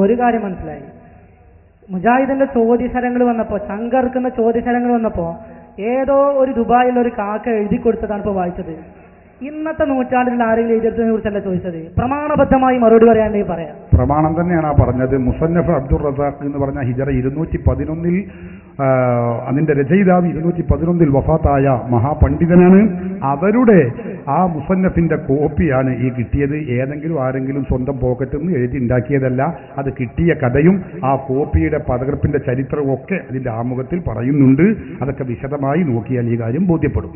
ഒരു കാര്യം മനസ്സിലായി, മുജാഹിദിന്റെ ചോദ്യശരങ്ങൾ വന്നപ്പോ, ചങ്കർക്കുന്ന ചോദ്യശരങ്ങൾ വന്നപ്പോ ഏതോ ഒരു ദുബായിലുള്ള ഒരു കാക്ക എഴുതി കൊടുത്തതാണ് ഇപ്പൊ വായിച്ചത്. ഇന്നത്തെ നൂറ്റാണ്ടിൽ ആരെങ്കിലും എഴുതിയതിനെ കുറിച്ചല്ല ചോദിച്ചത്. പ്രമാണബദ്ധമായി മറുപടി പറയാണ്ടെങ്കിൽ പറയാം. പ്രമാണം തന്നെയാണ് ആ പറഞ്ഞത്. മുസന്നഫ് അബ്ദുൾ റസാഖ് എന്ന് പറഞ്ഞ ഹിജറ 211 അതിന്റെ രചയിതാവ് 211 വഫാത്തായ മഹാപണ്ഡിതനാണ്. അവരുടെ ആ മുസന്നഫിന്റെ കോപ്പിയാണ് ഈ കിട്ടിയത്. ഏതെങ്കിലും ആരെങ്കിലും സ്വന്തം പോക്കറ്റിൽ നിന്ന് എഴുതി ഉണ്ടാക്കിയതല്ല. അത് കിട്ടിയ കഥയും ആ കോപ്പിയുടെ പകർപ്പിന്റെ ചരിത്രവും ഒക്കെ അതിന്റെ ആമുഖത്തിൽ പറയുന്നുണ്ട്. അതൊക്കെ വിശദമായി നോക്കിയാൽ ഈ കാര്യം ബോധ്യപ്പെടും.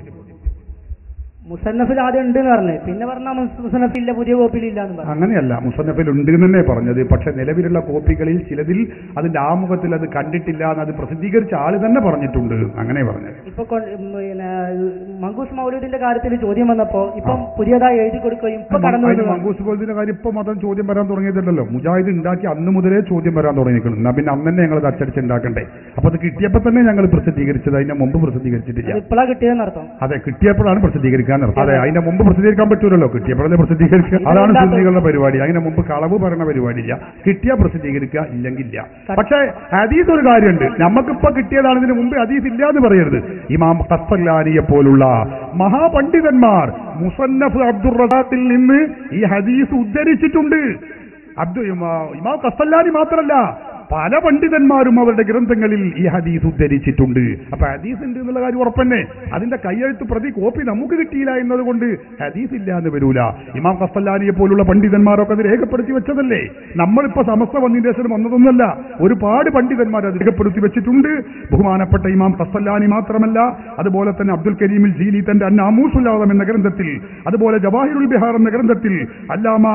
മുസന്നഫിൽ ആദ്യം ഉണ്ട് എന്ന് പറഞ്ഞേ, പിന്നെ പറഞ്ഞാൽ മുസന്നഫില്ല, പുതിയ കോപ്പിയിലില്ല എന്ന് പറഞ്ഞു. അങ്ങനെയല്ല, മുസന്നഫിൽ ഉണ്ട് എന്നേ പറഞ്ഞത്. പക്ഷെ നിലവിലുള്ള കോപ്പികളിൽ ചിലതിൽ അതിന്റെ ആമുഖത്തിൽ അത് കണ്ടിട്ടില്ല എന്ന് അത് പ്രസിദ്ധീകരിച്ച ആള് തന്നെ പറഞ്ഞിട്ടുണ്ട്. അങ്ങനെ പറഞ്ഞത്. ഇപ്പൊ മങ്കൂസ് മൗലൂദിന്റെ കാര്യത്തിൽ ചോദ്യം വന്നപ്പോ ഇപ്പം പുതിയതായി എഴുതി കൊടുക്കുകയും മങ്കൂസ് മൗലൂദിന്റെ കാര്യം ഇപ്പൊ മാത്രം ചോദ്യം വരാൻ തുടങ്ങിയതല്ലോ. മുജാഹിദ് ഉണ്ടാക്കി അന്ന് മുതലേ ചോദ്യം വരാൻ തുടങ്ങിയിരിക്കണം. എന്നാ പിന്നെ അന്ന് തന്നെ ഞങ്ങൾ അത് അച്ചടിച്ചുണ്ടാക്കണ്ടേ? അപ്പൊ അത് കിട്ടിയപ്പോ തന്നെ ഞങ്ങൾ പ്രസിദ്ധീകരിച്ചത്, അതിന്റെ മുമ്പ് പ്രസിദ്ധീകരിച്ചിട്ടില്ല. ഇപ്പോഴാണ് കിട്ടിയതെന്നർത്ഥം. അതെ, കിട്ടിയപ്പോഴാണ് പ്രസിദ്ധീകരിക്കാൻ. അതെ, അതിന്റെ മുമ്പ് പ്രസിദ്ധീകരിക്കാൻ പറ്റൂലല്ലോ. കിട്ടിയപ്പോഴല്ലേ പ്രസിദ്ധീകരിക്കുക. അതാണ് സുന്നികളുടെ പരിപാടി. അതിന്റെ മുമ്പ് കളവ് പറയുന്ന പരിപാടിയില്ല. കിട്ടിയാ പ്രസിദ്ധീകരിക്കുക, ഇല്ലെങ്കില്ല. പക്ഷേ ഹദീസ് ഒരു കാര്യമുണ്ട്, നമുക്കിപ്പോ കിട്ടിയതാണ്, ഇതിന് മുമ്പ് ഹദീസ് ഇല്ല എന്ന് പറയരുത്. ഇമാം ഖസ്സലാനിയെ പോലുള്ള മഹാപണ്ഡിതന്മാർ മുസന്നഫ് അബ്ദുർ റസാഖിൽ നിന്ന് ഈ ഹദീസ് ഉദ്ധരിച്ചിട്ടുണ്ട്. ഇമാം ഖസ്സലാനി മാത്രമല്ല, പല പണ്ഡിതന്മാരും അവരുടെ ഗ്രന്ഥങ്ങളിൽ ഈ ഹദീസ് ഉദ്ധരിച്ചിട്ടുണ്ട്. അപ്പൊ ഹദീസ് ഉണ്ട് എന്നുള്ള കാര്യം ഉറപ്പന്നെ. അതിന്റെ കയ്യെഴുത്ത് പ്രതി കോപ്പി നമുക്ക് കിട്ടിയില്ല എന്നതുകൊണ്ട് ഹദീസ് ഇല്ല എന്ന് വരൂല. ഇമാം ഖസ്സലാനിയെ പോലുള്ള പണ്ഡിതന്മാരൊക്കെ അത് രേഖപ്പെടുത്തി വെച്ചതല്ലേ. നമ്മളിപ്പോ സമസ്ത വന്നതിന് ശേഷം വന്നതൊന്നല്ല. ഒരുപാട് പണ്ഡിതന്മാർ അത് രേഖപ്പെടുത്തി വെച്ചിട്ടുണ്ട്. ബഹുമാനപ്പെട്ട ഇമാം ഖസ്സലാനി മാത്രമല്ല, അതുപോലെ തന്നെ അബ്ദുൽ കരീമിൽ ജീലി തന്റെ അന്നാമൂസുൽ ആദം എന്ന ഗ്രന്ഥത്തിൽ, അതുപോലെ ജവാഹിറുൽ ബിഹാർ എന്ന ഗ്രന്ഥത്തിൽ, അല്ലാമ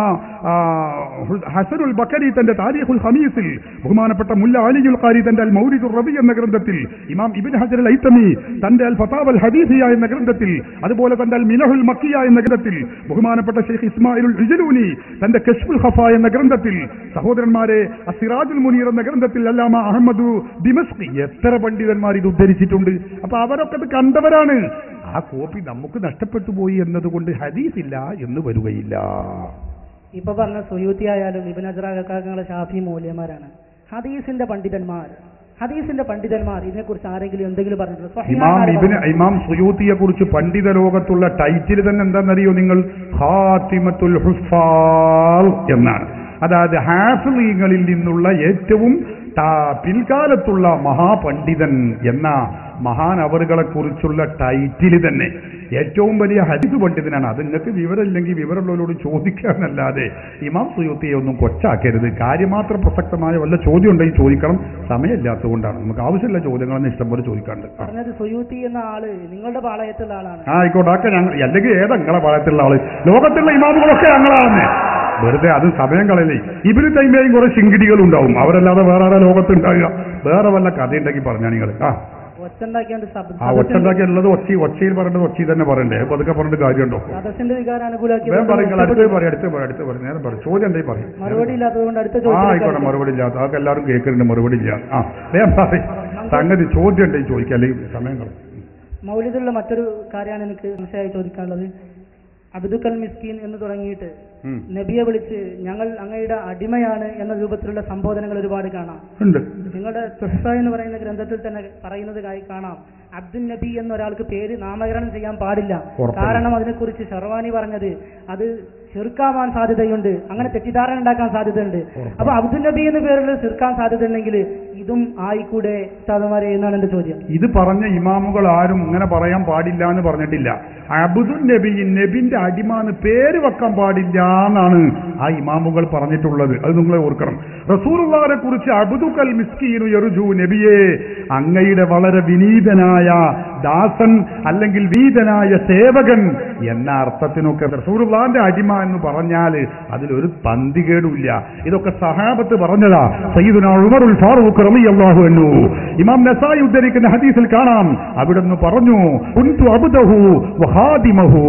ഹസനുൽ ബക്കരി തന്റെ താരീഖുൽ ഹമീസിൽ, ബഹുമാനപ്പെട്ട മുല്ല അലിയുൽ ഖാരി തന്റെ അൽ മൗരിദുർ റബി എന്ന ഗ്രന്ഥത്തിൽ, ഇമാം ഇബ്നു ഹജർ അൽ ഹൈതമി തന്റെ അൽ ഫതാവ അൽ ഹദീസിയ എന്ന ഗ്രന്ഥത്തിൽ, അതുപോലെ തന്റെ അൽ മിനഹുൽ മക്കിയ എന്ന ഗ്രന്ഥത്തിൽ, ബഹുമാനപ്പെട്ട ഷെയ്ഖ് ഇസ്മായിലുൽ ഇജ്ലൂനി തന്റെ കശ്ഫുൽ ഖഫ എന്ന ഗ്രന്ഥത്തിൽ, സഹോദരന്മാരെ അസിറാജുൽ മുനീർ എന്ന ഗ്രന്ഥത്തിൽ അല്ലാമ അഹമ്മദു ദിമസ്കി, എത്ര പണ്ഡിതന്മാർ ഇത് ഉദ്ധരിച്ചിട്ടുണ്ട്. അപ്പൊ അവരൊക്കെ ഇത് കണ്ടവരാണ്. ആ കോപ്പി നമുക്ക് നഷ്ടപ്പെട്ടു പോയി എന്നതുകൊണ്ട് ഹദീസ് ഇല്ല എന്ന് വരികയില്ല. ഇപ്പൊ പറഞ്ഞ സുയൂത്തി ആയാലും ഇബ്നു ഹജർ ഷാഫി മൗലവിമാരാണ് ഹദീസിന്റെ പണ്ഡിതന്മാർ. ഇതിനെക്കുറിച്ച് ആരെങ്കിലും എന്തെങ്കിലും പറഞ്ഞിട്ടുണ്ടോ? ഇമാം സുയൂത്തിയെ കുറിച്ച് പണ്ഡിത ലോകത്തുള്ള ടൈറ്റിൽ തന്നെ എന്താണെന്നറിയോ നിങ്ങൾ? ഖാത്തിമത്തുൽ ഹുഫാസ് എന്നാണ്. അതായത് ഹാഫിളീങ്ങളിൽ നിന്നുള്ള ഏറ്റവും പിൽക്കാലത്തുള്ള മഹാപണ്ഡിതൻ എന്ന മഹാനവറുകളെ കുറിച്ചുള്ള ടൈറ്റിൽ തന്നെ ഏറ്റവും വലിയ ഹദീസ് പണ്ഡിതനാണ്. അത് നിങ്ങൾക്ക് വിവരമില്ലെങ്കിൽ വിവരമുള്ളവരോട് ചോദിക്കാനല്ലാതെ ഇമാം സുയൂത്തിയെ ഒന്നും കൊച്ചാക്കരുത്. കാര്യമാത്ര പ്രസക്തമായ വല്ല ചോദ്യം ഉണ്ടെങ്കിൽ ചോദിക്കണം. സമയമില്ലാത്തതുകൊണ്ടാണ്. നമുക്ക് ആവശ്യമില്ല ചോദ്യങ്ങളെന്ന് ഇഷ്ടംപോലെ ചോദിക്കാണ്ട്. സുയൂത്തി എന്ന ആള് നിങ്ങളുടെ പാളയത്തുള്ള ആളാണ്. ആയിക്കോട്ടെ, അല്ലെങ്കിൽ ഏതാ നിങ്ങളെ പാളയത്തുള്ള ആള്? ലോകത്തുള്ള ഇമാമുകളൊക്കെ ഞങ്ങളാണെന്ന്. വെറുതെ അത് സമയം കളയലേ. ഇബ്നു തൈമിയയും കുറെ ശിങ്കിടികൾ ഉണ്ടാവും. അവരല്ലാതെ വേറെ ആരാ ലോകത്തുണ്ടാകുക? വേറെ വല്ല കഥയുണ്ടെങ്കിൽ പറഞ്ഞാ നിങ്ങൾ ഒച്ചുണ്ടാക്കിയുള്ളത് ഒച്ചയിൽ പറയേണ്ടത് ഒച്ചയിൽ തന്നെ പറയണ്ടേ? അപ്പൊ അതൊക്കെ പറഞ്ഞിട്ട് കാര്യമുണ്ടോ? അടുത്ത് പറയും. നേരം പറയും. ചോദ്യം എന്തെങ്കിലും പറയും. ആയിക്കോട്ടെ, മറുപടി ഇല്ലാത്ത അതൊക്കെ എല്ലാവരും കേൾക്കുന്നുണ്ട്. മറുപടി ഇല്ല. വേഗം പറയും. സംഗതി ചോദ്യം ഉണ്ടെങ്കിൽ ചോദിക്കാം, അല്ലെങ്കിൽ സമയം കളയും. മൗലിദുള്ള മറ്റൊരു കാര്യമാണ് എനിക്ക് മനസ്സിലായി ചോദിക്കാനുള്ളത്. അബ്ദുൽ മിസ്കീൻ എന്ന് തുടങ്ങിയിട്ട് നബിയെ വിളിച്ച് ഞങ്ങൾ അങ്ങയുടെ അടിമയാണ് എന്ന രൂപത്തിലുള്ള സംബോധനകൾ ഒരുപാട് കാണാം. നിങ്ങളുടെ തുഹ്ഫ എന്ന് പറയുന്ന ഗ്രന്ഥത്തിൽ തന്നെ പറയുന്നത് കാണാം, അബ്ദുൽ നബി എന്നൊരാൾക്ക് പേര് നാമകരണം ചെയ്യാൻ പാടില്ല. കാരണം അതിനെക്കുറിച്ച് ഷർവാനി പറഞ്ഞത് അത് ശിർക്കാവാൻ സാധ്യതയുണ്ട്, അങ്ങനെ തെറ്റിദ്ധാരണ ഉണ്ടാക്കാൻ സാധ്യതയുണ്ട്. അപ്പൊ അബ്ദുൽ നബി എന്ന പേരിൽ ശിർക്കാൻ സാധ്യത ഉണ്ടെങ്കിൽ ഇതും ആയിക്കൂടെ ഉസ്താദുമാരെ എന്നാണ് എന്റെ ചോദ്യം. ഇത് പറഞ്ഞ ഇമാമുകൾ ആരും ഇങ്ങനെ പറയാൻ പാടില്ല എന്ന് പറഞ്ഞിട്ടില്ല. അബ്ദുൽ നബി, നബിന്റെ അടിമ എന്ന് പേര് വെക്കാൻ പാടില്ല എന്നാണ് ആ ഇമാമുകൾ പറഞ്ഞിട്ടുള്ളത്. അത് നിങ്ങളെ ഓർക്കണം. റസൂലുള്ളാഹിനെ കുറിച്ച് അബ്ദുൽ മിസ്കീനു യർജു, നബിയെ അങ്ങയുടെ വളരെ വിനീതനായ ദാസൻ അല്ലെങ്കിൽ വീതനായ സേവകൻ എന്ന അർത്ഥത്തിനൊക്കെ റസൂലുള്ളാഹിന്റെ അടിമ എന്ന് പറഞ്ഞാൽ അതിലൊരു പന്തികേടുമില്ല. ഇതൊക്കെ സഹാബത്ത് പറഞ്ഞതാ. സയ്യിദുനാ ഉമറുൽ ഫാറൂഖ് റളിയല്ലാഹു അൻഹു ഇമാം നസായി ഉദ്ധരിക്കുന്ന ഹദീസിൽ കാണാം. അവിടുന്ന് പറഞ്ഞു, കുൻതു അബ്ദഹു വഖാദിമഹു,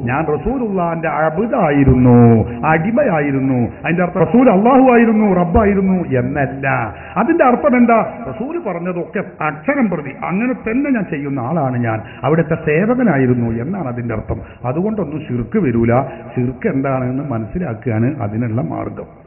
ഞാൻ റസൂലുള്ളാഹിന്റെ അബ്ദായിരുന്നു, അടിമയായിരുന്നു. അതിന്റെ അർത്ഥം റസൂൽ അല്ലാഹു ആയിരുന്നു, റബ്ബായിരുന്നു എന്നല്ല. അതിന്റെ അർത്ഥം എന്താ? റസൂൽ പറഞ്ഞതൊക്കെ അക്ഷരം പ്രതി അങ്ങനെ തന്നെ ഞാൻ ചെയ്യുന്ന ആളാണ് ഞാൻ, അവിടുത്തെ സേവകനായിരുന്നു എന്നാണ് അതിന്റെ അർത്ഥം. അതുകൊണ്ടൊന്നും ശിർക്ക് വരൂല. ശിർക്ക് എന്താണെന്ന് മനസ്സിലാക്കുകയാണ് അതിനുള്ള മാർഗം.